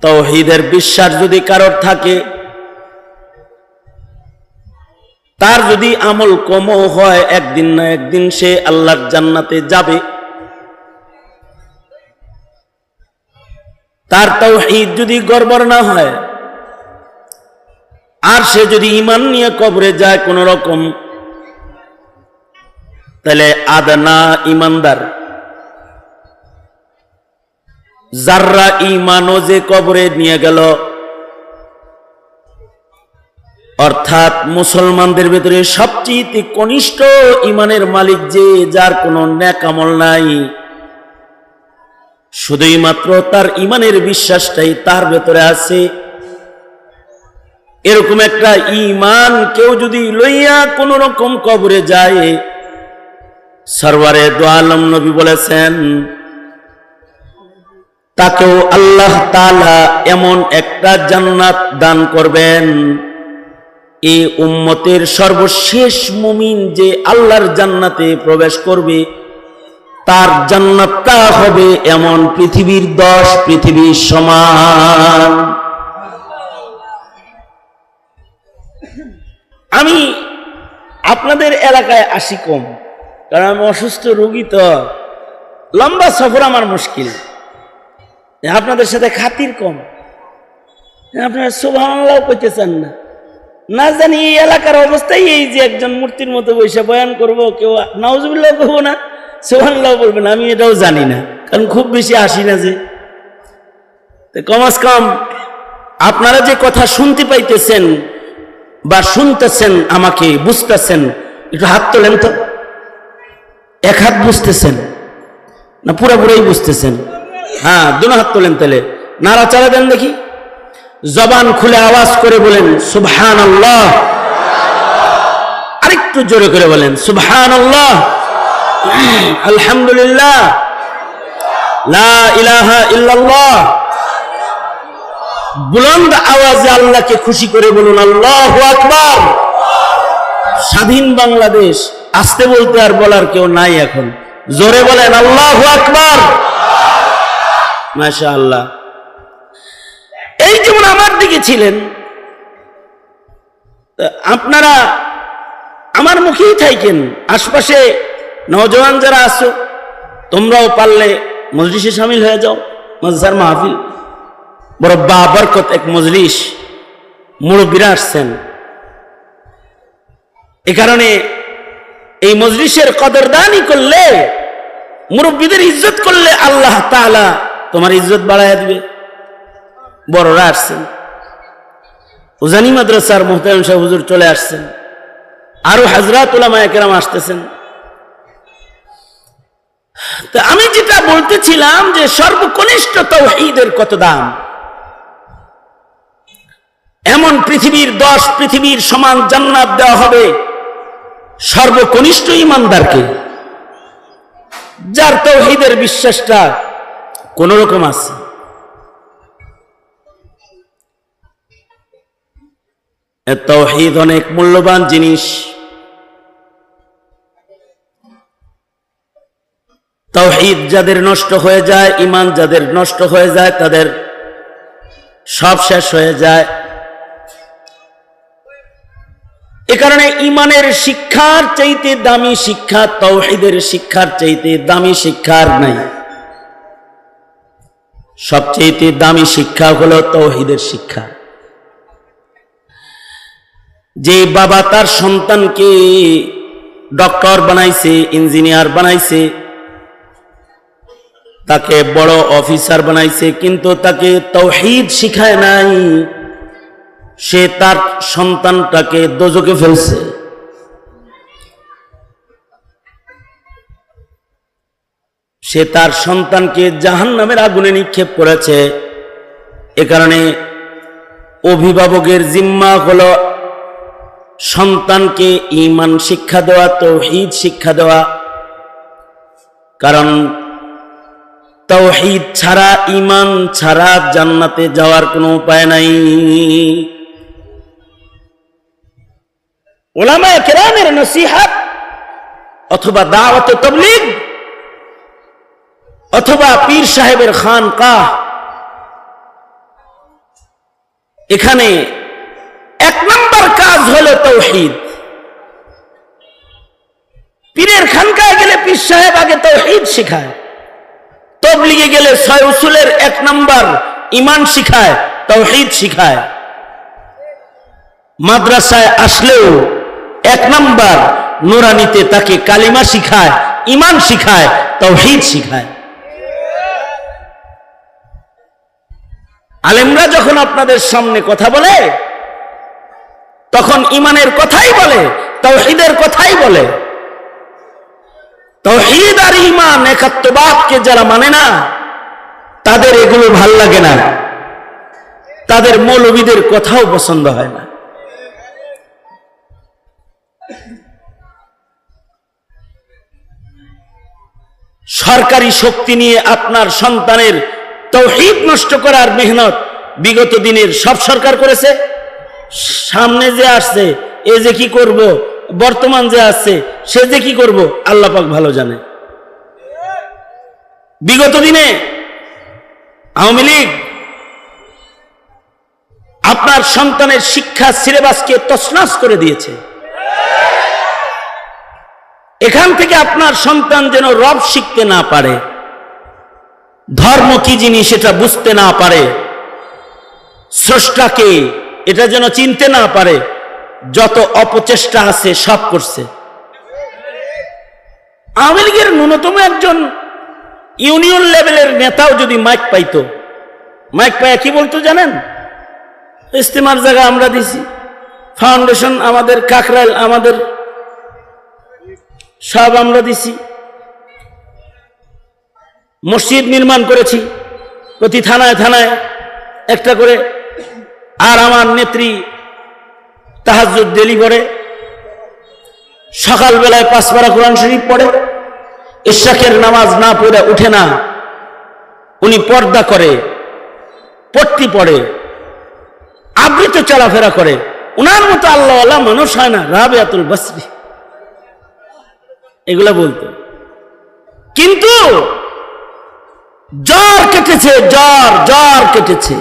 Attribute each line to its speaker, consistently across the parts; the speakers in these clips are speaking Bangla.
Speaker 1: তাওহীদের বিশ্বাস যদি কারোর থাকে, তার যদি আমল কমও হয়, একদিন না একদিন সে আল্লাহর জান্নাতে যাবে। তার তাওহীদ যদি গড়বড় না হয়, আর সে যদি ঈমান নিয়ে কবরে যায় কোন রকম, তাহলে আদনা ঈমানদার যাররা ঈমানও যে কবরে নিয়ে গেল, অর্থাৎ মুসলমানদের ভিতরে সবচেয়ে কনিষ্ঠ ঈমানের মালিক যে, যার কোনো নেক আমল নাই, শুধুই মাত্র তার ঈমানের বিশ্বাসটাই তার ভেতরে আছে, এরকম একটা ঈমান কেউ যদি লইয়া কোন রকম কবরে যায়, সরওয়ারে দো আলম নবী বলেছেন তাকেও আল্লাহ তাআলা এমন একটা জান্নাত দান করবেন, এই উম্মতের সর্বশেষ মুমিন যে আল্লাহর জান্নাতে প্রবেশ করবে, তার জান্নাতটা হবে এমন পৃথিবীর 10 পৃথিবীর সমান। আমি আপনাদের এলাকায় আসি কম, কারণ আমি অসুস্থ রোগী, তো লম্বা সফর আমার মুশকিল। আপনাদের সাথে খাতির কম, আপনারা সুবহানাল্লাহ কইতে চান না। না জানি এই এলাকার অবস্থাই এই যে একজন মূর্তির মতো বসে বয়ান করব, কেউ নাউজুবিল্লাহ করবো না, সুবহানাল্লাহ বলবে না, আমি এটাও জানি না, কারণ খুব বেশি আসি না যে। কমাস কম আপনারা যে কথা শুনতে পাইতেছেন বা শুনতেছেন, আমাকে বুঝতেছেন, একটু হাত তোলেন তো। এক হাত বুঝতেছেন না পুরোপুরি বুঝতেছেন? হ্যাঁ, দুনো হাত তোলেন, তাহলে নাড়াচাড়া দেন দেখি। জবান খুলে আওয়াজ করে বলেন সুবহানাল্লাহ। আরেকটু জোরে করে বলেন সুবহানাল্লাহ, আলহামদুলিল্লাহ, লা ইলাহা ইল্লাল্লাহ। বুলন্দ আওয়াজে আল্লাহকে খুশি করে বলুন আল্লাহু আকবার। স্বাধীন বাংলাদেশ, আস্তে বলতে আর বলার কেউ নাই এখন, জোরে বলেন আল্লাহু আকবার। মাশাআল্লাহ। এই যেমন আমার দিকে ছিলেন, আপনারা আমার মুখেই থাকেন, আশপাশে নওজওয়ান যারা আছো, তোমরাও পারলে মজলিসে শামিল হয়ে যাও। মজসার মাহফিল বড় বাবরকত এক মজলিস, মুরব্বীরা আসছেন, এ কারণে এই মজলিসের কদরদানি করলে, মুরব্বীদের ইজ্জত করলে আল্লাহ তাআলা তোমার ইজ্জত বাড়ায় দিবে। বড়রা আসছেন, উজানি মাদ্রাসার মুহতারাম সাহেব হুজুর চলে আসছেন, আরো হযরত উলামায়ে কেরাম আসতেছেন। তো আমি যেটা বলতেছিলাম যে সর্বকনিষ্ঠ তাওহীদের কত দাম, এমন পৃথিবীর 10 পৃথিবীর সমান জান্নাত দেওয়া হবে সর্বকনিষ্ঠ ঈমানদারকে, যার তাওহীদের বিশ্বাসটা কোন রকম আছে। তাওহীদ অনেক মূল্যবান জিনিস। তাওহীদ যাদের নষ্ট হয়ে যায়, ঈমান যাদের নষ্ট হয়ে যায়, তাদের সব শেষ হয়ে যায়। এ কারণে ঈমানের শিক্ষার চাইতে দামি শিক্ষা, তাওহীদের শিক্ষার চাইতে দামি শিক্ষা আর নাই। সবচেয়ে দামি শিক্ষা হলো তাওহীদের শিক্ষা। যে বাবা তার সন্তানকে ডক্টর বানাইছে, ইঞ্জিনিয়ার বানাইছে, তাকে বড় অফিসার বানাইছে, কিন্তু তাকে তাওহীদ শিখায় নাই, সে তার সন্তানটাকে দোজখে ফেলছে। সে তার সন্তানকে জাহান্নামের আগুনে নিক্ষেপ করেছে। এ কারণে অভিভাবকের জিম্মা হলো সন্তানকে ঈমান শিক্ষা দেওয়া, তাওহীদ শিক্ষা দেওয়া। কারণ তাওহীদ ছাড়া, ঈমান ছাড়া জান্নাতে যাওয়ার কোনো উপায় নাই। উলামায়ে কেরামের নসিহত অথবা দাওয়াত ও তাবলীগ অথবা পীর সাহেবের খানকাহ এখানে এক নম্বর কাজ হলো তাওহীদ। পীরের খানকায় গেলে পীর সাহেব আগে তাওহীদ শেখায়, তবলিগে গেলে 6 উসুলের 1 নম্বর ঈমান শিখায়, তাওহীদ শিখায়। মাদ্রাসায় আসলেও 1 নম্বর নুরানিতে তাকে কালিমা শিখায়, ঈমান শিখায়, তাওহীদ শিখায়। আলেমরা যখন আপনাদের সামনে কথা বলে তখন ঈমানের কথাই বলে, তাওহীদের কথাই বলে। তাওহীদ আর ঈমান একাত্মবাদকে যারা মানে না তাদের এগুলো ভাল লাগে না, তাদের মৌলবীদের কথাও পছন্দ হয় না। সরকারি শক্তি নিয়ে আপনার সন্তানের তাওহীদ নষ্ট করার মেহনত বিগত দিনের সব সরকার করেছে। সামনে যে আসছে এ যে কি করব, বর্তমান যে আসছে সে যে কি করব, আল্লাহ পাক ভালো জানে। বিগত দিনে আওয়ামী লীগ আপনার সন্তানের শিক্ষা সিলেবাসকে তছনছ করে দিয়েছে। এখান থেকে আপনার সন্তান যেন রব শিখতে না পারে, ধর্ম কি জিনিস এটা বুঝতে না পারে, স্রষ্টাকে এটা যেন চিনতে না পারে, যত অপচেষ্টা আছে সব করছে। আওয়ামী লীগের ন্যূনতম একজন ইউনিয়ন লেভেলের নেতাও যদি মাইক পাইতো, মাইক পাইয়া কি বলতো জানেন? ইস্তেমার জায়গা আমরা দিছি, ফাউন্ডেশন আমাদের, কাকরাইল আমাদের, সব আমরা দিছি, মসজিদ নির্মাণ করেছি প্রতি থানায় থানায় একটা করে। আর আমার নেত্রী তাহাজ্জুদ ডেলি পড়ে, সকালবেলায় 5 পারা কোরআন শরীফ পড়ে, ইশরাকের নামাজ না পড়ে উঠে না, উনি পর্দা করে, পট্টি পড়ে, আবৃত চলাফেরা করে। উনার মতো আল্লাহওয়ালা মানুষ হয় না, রাবেয়াতুল বসরি এগুলা বলতো। কিন্তু জ্বর কেটেছে, জ্বর কেটেছে।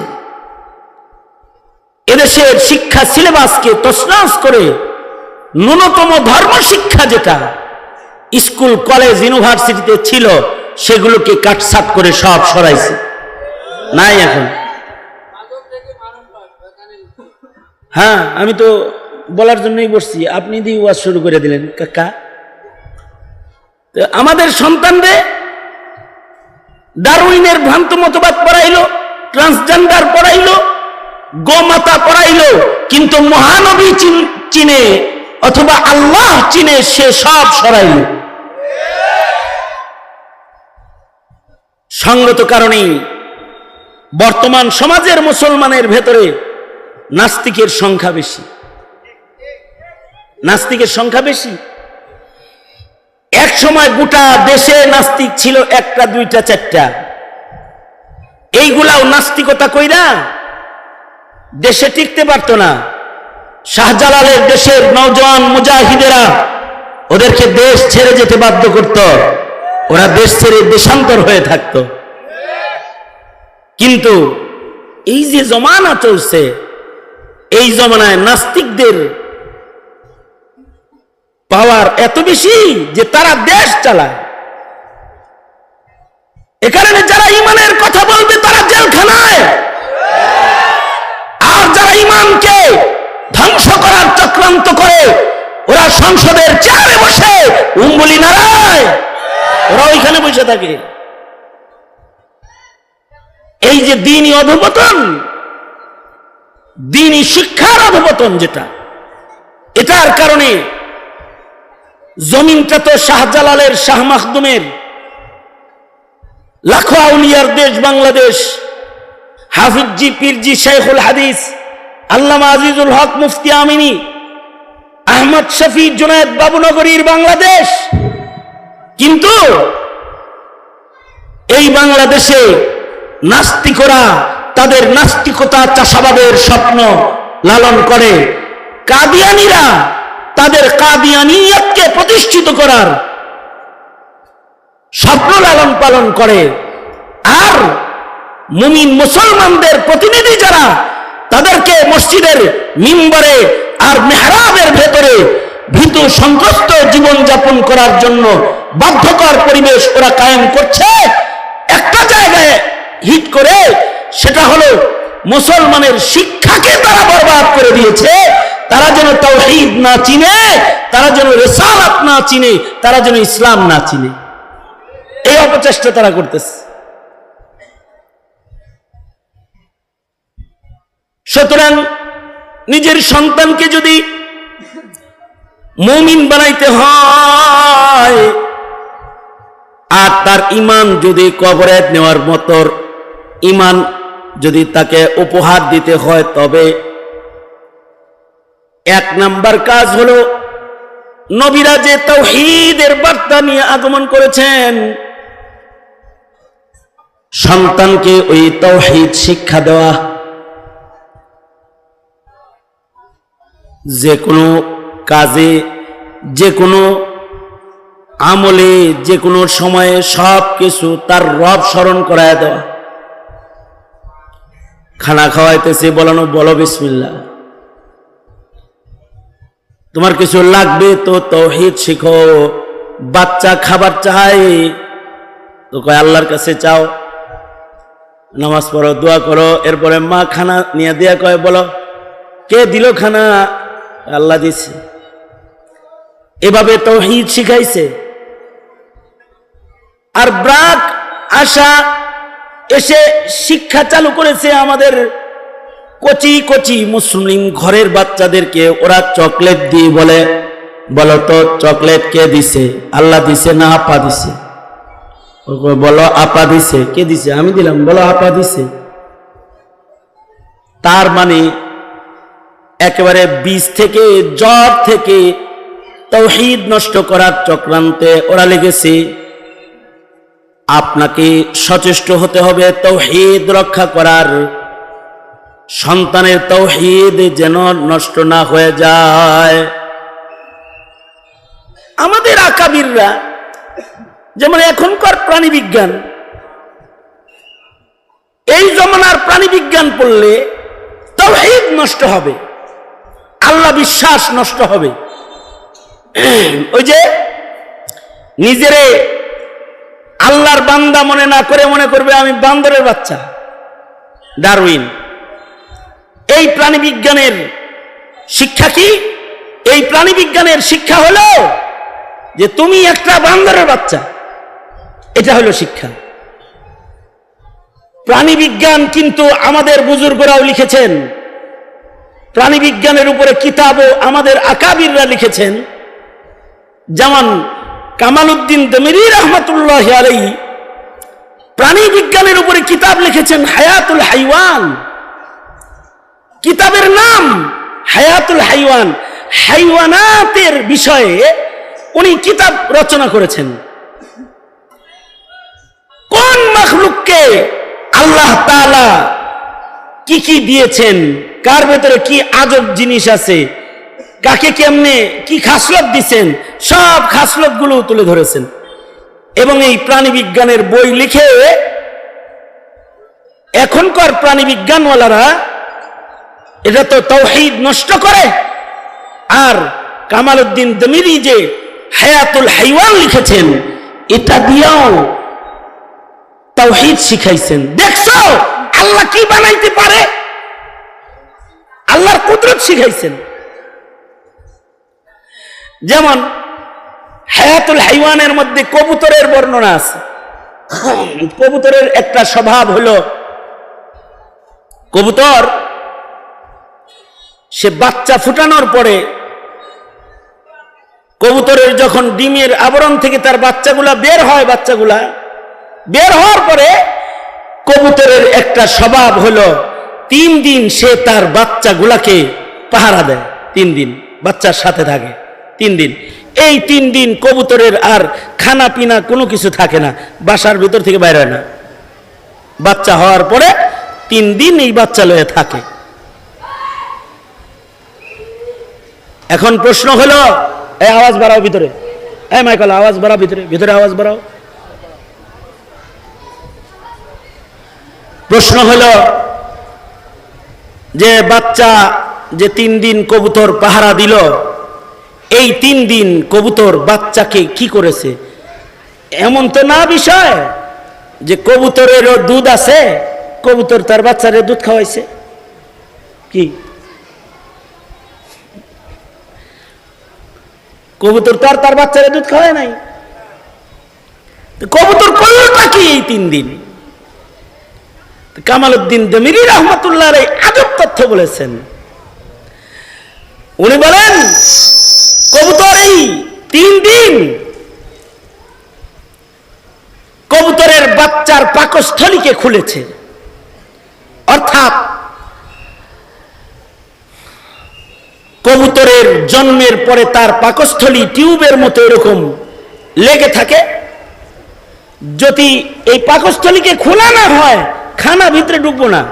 Speaker 1: এদেশের শিক্ষা সিলেবাসকে তছনছ করে ন্যূনতম ধর্ম শিক্ষা যেটা স্কুল কলেজ ইউনিভার্সিটিতে ছিল সেগুলোকে কাটছাট করে সব সরাইছে, নাই এখন। হ্যাঁ, আমি তো বলার জন্যই বসছি, আপনি দিয়ে ওয়াজ শুরু করে দিলেন কাকা। আমাদের সন্তানদের ডারউইনের ভ্রান্ত মতবাদ পড়াইলো, ট্রান্সজেন্ডার পড়াইলো, গোমাতা পড়াইলো, কিন্তু মহানবী চিনে অথবা আল্লাহ চিনে সে সব সরাইল। সঙ্গত কারণেই বর্তমান সমাজের মুসলমানের ভেতরে নাস্তিকের সংখ্যা বেশি, নাস্তিকের সংখ্যা বেশি। এক সময় গোটা দেশে নাস্তিক ছিল 1টা 2টা 4টা, এইগুলাও নাস্তিকতা কইরা দেশে টিকতে পারত না। শাহজালালের দেশের নওজোয়ান মুজাহিদেরা ওদেরকে দেশ ছেড়ে যেতে বাধ্য করত, ওরা দেশ ছেড়ে দেশান্তর হয়ে থাকত। কিন্তু এই যে জমানা চলছে, এই জমানায় নাস্তিকদের পাওয়ার এত বেশি যে তারা দেশ চালায়। এ কারণে যারা ঈমানের কথা বলবে তারা জেলখানায়, আর যারা ঈমানকে ধ্বংস করার চক্রান্ত করে ওরা সংসদের চেয়ারে বসে উঙ্গুলি নাড়ায়, ওরা ওইখানে বসে থাকে। এই যে দ্বীনি অধঃপতন, দ্বীনি শিক্ষার অধঃপতন যেটা, এটার কারণে জমিনটা তো শাহজালালের, শাহ মাখদুমের, লাখো আউলিয়ার দেশ বাংলাদেশ। হাফিজজি, পীরজি, শেখুল হাদিস আল্লামা আজিজুল হক মুফতি আমিনী, আহমদ শফি, জুনায়েদ বাবুনগরীর বাংলাদেশ। কিন্তু এই বাংলাদেশে নাস্তিকরা তাদের নাস্তিকতা চাষাবাদের স্বপ্ন লালন করে, কাদিয়ানীরা তাদের কাদিয়ানিয়তকে প্রতিষ্ঠিত করার স্বপ্ন লালন পালন করে, আর মুমিন মুসলমানদের প্রতিনিধি যারা তাদেরকে মসজিদের মিম্বরে আর মেহরাবের ভেতরে ভীত সন্ত্রস্ত জীবন যাপন করার জন্য বাধ্যকর পরিবেশ ওরা কায়েম করছে। একটা জায়গায় হিট করে, সেটা হলো মুসলমানের শিক্ষাকে তারা বরবাদ করে দিয়েছে। তারা যেন তাওহীদ না চিনে, তারা যেন রিসালাত না চিনে, তারা যেন ইসলাম না চিনে, এই অপচেষ্টা তারা করতেছে। সুতরাং নিজের সন্তানকে যদি মুমিন বানাইতে হয় আর তার ঈমান যদি কবরে নেওয়ার মতো ঈমান যদি তাকে উপহার দিতে হয়, তবে এক নাম্বার কাজ হলো নবীরা যে তাওহীদের বার্তা নিয়ে আগমন করেছেন, সন্তানকে ওই তাওহীদ শিক্ষা দেওয়া। যে কোনো কাজে, যে কোনো আমলে, যে কোনো সময়ে সব কিছু তার রব স্মরণ করায় দেওয়া। খানা খাওয়াইতেছে, বলানো বলো বিসমিল্লাহ। তোমার কিছু লাগবে তো তাওহীদ শিখো। বাচ্চা খাবার চায় তো কয় আল্লাহর কাছে চাও, নামাজ পড়ো, দোয়া করো। এরপরে মা খানা নিয়ে দিয়া কয় বলো কে দিল খানা? আল্লাহ দিছে। এভাবে তাওহীদ শিখাইছে। আর ব্রাক আশা এসে শিক্ষা চালু করেছে আমাদের কচি কচি মুসলিম ঘরের বাচ্চাদেরকে। ওরা চকলেট দিয়ে বলে, বলো তো চকলেট কে দিছে? আল্লাহ দিছে না আপা দিছে? বলো আপা দিছে। কে দিছে? আমি দিলাম। বলো আপা দিছে। তার মানে একেবারে বীজ থেকে, জড় থেকে তাওহীদ নষ্ট করার চক্রান্তে ওরা লেগেছে। আপনাকে সচেষ্ট হতে হবে তাওহীদ রক্ষা করার, সন্তানের তাওহীদ যেন নষ্ট না হয়ে যায়। আমাদের আকাবিররা, যেমন এখনকার প্রাণীবিজ্ঞান, এই জমানার প্রাণীবিজ্ঞান পড়লে তাওহীদ নষ্ট হবে, আল্লাহ বিশ্বাস নষ্ট হবে। ওই যে নিজেরে আল্লাহর বান্দা মনে না করে মনে করবে আমি বান্দরের বাচ্চা, ডারউইন। এই প্রাণীবিজ্ঞানের শিক্ষা কি? এই প্রাণীবিজ্ঞানের শিক্ষা হলো যে তুমি একটা বান্দরের বাচ্চা, এটা হলো শিক্ষা। প্রাণীবিজ্ঞান কিন্তু আমাদের বুজুর্গরাও লিখেছেন, প্রাণীবিজ্ঞানের উপরে কিতাবও আমাদের আকাবিররা লিখেছেন। যেমন কামালউদ্দিন দমিরি রহমাতুল্লাহি আলাইহি প্রাণী বিজ্ঞানের উপরে কিতাব লিখেছেন, হায়াতুল হাইওয়ান। কিতাবের নাম হায়াতুল হাইওয়ান। হাইওয়ানাতের বিষয়ে উনি কিতাব রচনা করেছেন। কোন মাখলুককে আল্লাহ তাআলা কি কি দিয়েছেন, কার ভেতরে কি আজব জিনিস আছে, কাকে কেমনে কি খাসলত দিচ্ছেন, সব খাসলত গুলো তুলে ধরেছেন। এবং এই প্রাণী বিজ্ঞানের বই লিখে এখনকার প্রাণী বিজ্ঞানওয়ালারা এটা তো তাওহীদ নষ্ট করে। আর কামালউদ্দিন দমিরি যে হায়াতুল হাইওয়ান লিখেছেন, এটা দিয়েও তাওহীদ শিখাইছেন। দেখছো আল্লাহ কি বানাইতে পারে, আল্লাহর কুদরত শিখাইছেন। যেমন হায়াতুল হাইওয়ানের মধ্যে কবুতরের বর্ণনা আছে। কবুতরের একটা স্বভাব হলো, কবুতর সে বাচ্চা ফুটানোর পরে, কবুতরের যখন ডিমের আবরণ থেকে তার বাচ্চাগুলা বের হয়, বাচ্চাগুলা বের হওয়ার পরে কবুতরের একটা স্বভাব হলো 3 দিন সে তার বাচ্চাগুলাকে পাহারা দেয়। 3 দিন বাচ্চার সাথে থাকে, 3 দিন। এই 3 দিন কবুতরের আর খানা পিনা কোনো কিছু থাকে না, বাসার ভিতর থেকে বাইরে হয় না। বাচ্চা হওয়ার পরে 3 দিন এই বাচ্চা লয়ে থাকে। এখন প্রশ্ন হলো, এই আওয়াজ বাড়াও ভিতরে, এই মাইকেল আওয়াজ বাড়াও ভিতরে, ভিতরে আওয়াজ বাড়াও। প্রশ্ন হলো যে বাচ্চা যে 3 দিন কবুতর পাহারা দিল, এই 3 দিন কবুতর বাচ্চাকে কি করেছে? এমন তো না বিষয় যে কবুতরেরও দুধ আছে, কবুতর তার বাচ্চারে দুধ খাওয়াইছে। কি কবুতর তো আর তার বাচ্চারে দুধ খাওয়ায় নাই। কবুতর করলটা কি এই 3 দিন? কামালউদ্দিন দমিরি রহমতুল্লাহ আলাইহি আজব তথ্য বলেছেন। উনি বলেন কবুতর এই 3 দিন কবুতরের বাচ্চার পাকস্থলীকে খুলেছে, অর্থাৎ কবুতরের জন্মের পরে তার পাকস্থলী টিউবের মতো এরকম লেগে থাকে। যদি এই পাকস্থলীকে খোলা না হয়, খানা ভিতরে ঢুকবো না।